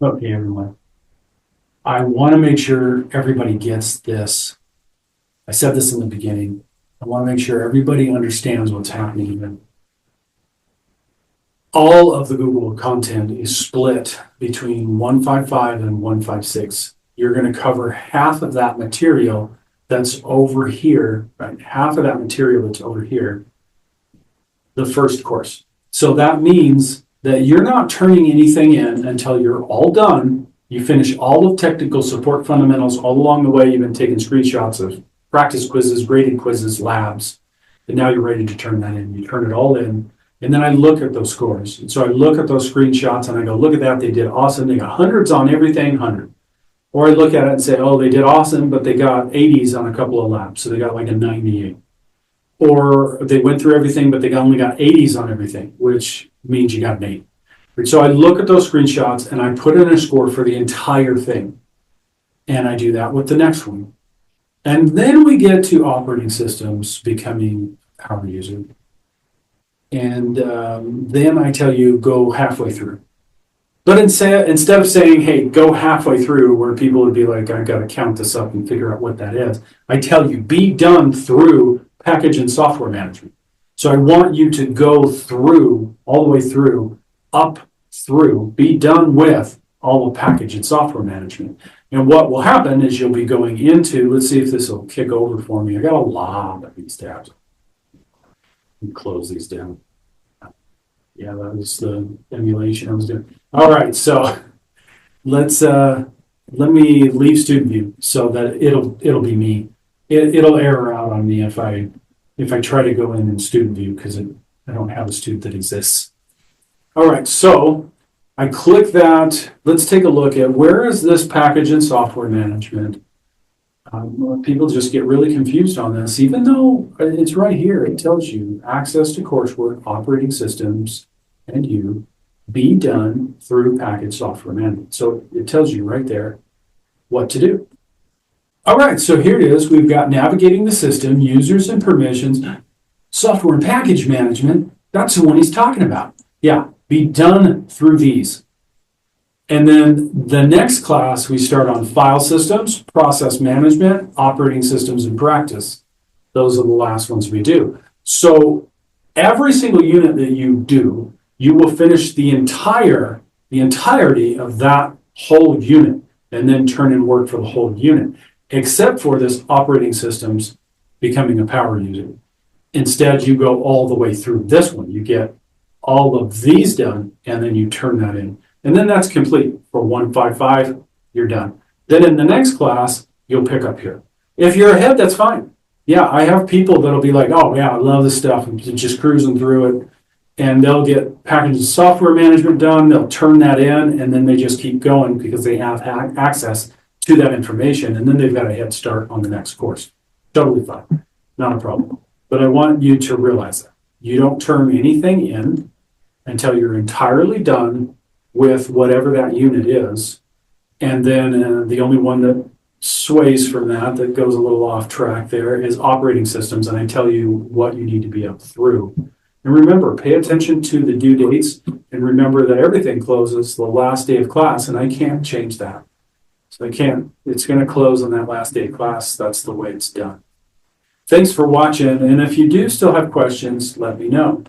Okay, everyone. I want to make sure everybody gets this. I said this in the beginning. I want to make sure everybody understands what's happening here. All of the Google content is split between 155 and 156. You're going to cover half of that material that's over here, right? Half of that material that's over here, the first course. So that means that you're not turning anything in until you're all done. You finish all of technical support fundamentals all along the way. You've been taking screenshots of practice quizzes, graded quizzes, labs, and now you're ready to turn that in. You turn it all in, and then I look at those scores. And so I look at those screenshots and I go, look at that, they did awesome. They got hundreds on everything, 100. Or I look at it and say, oh, they did awesome, but they got 80s on a couple of labs, so they got like a 98. Or they went through everything, but they only got 80s on everything, which means you got an 8. So I look at those screenshots and I put in a score for the entire thing. And I do that with the next one. And then we get to operating systems becoming power user. And then I tell you, go halfway through. But instead of saying, hey, go halfway through, where people would be like, I've got to count this up and figure out what that is, I tell you, be done through package and software management. So I want you to go through, all the way through, up through, be done with all of package and software management. And what will happen is you'll be going into, let's see if this will kick over for me. I got a lot of these tabs. Let me close these down. Yeah, that was the emulation I was doing. All right, so let me leave student view so that it'll be me. It'll error out on me if I try to go in student view because I don't have a student that exists. All right, so I click that. Let's take a look at where is this package and software management. People just get really confused on this, even though it's right here. It tells you access to coursework, operating systems, and you be done through package software management. So it tells you right there what to do. All right, so here it is. We've got navigating the system, users and permissions, software and package management. That's the one he's talking about. Yeah, be done through these. And then the next class, we start on file systems, process management, operating systems, and practice. Those are the last ones we do. So every single unit that you do, you will finish the entirety of that whole unit and then turn in work for the whole unit, except for this operating systems becoming a power user. Instead, you go all the way through this one. You get all of these done, and then you turn that in. And then that's complete. For 155, you're done. Then in the next class, you'll pick up here. If you're ahead, that's fine. Yeah, I have people that'll be like, oh yeah, I love this stuff, and just cruising through it. And they'll get package and software management done, they'll turn that in, and then they just keep going because they have access to that information, and then they've got a head start on the next course. Totally fine, not a problem. But I want you to realize that. You don't turn anything in until you're entirely done with whatever that unit is. And then the only one that sways from that goes a little off track there is operating systems, and I tell you what you need to be up through. And remember, pay attention to the due dates, and remember that everything closes the last day of class, and I can't change that. So it's going to close on that last day of class. That's the way it's done. Thanks for watching, and if you do still have questions, let me know.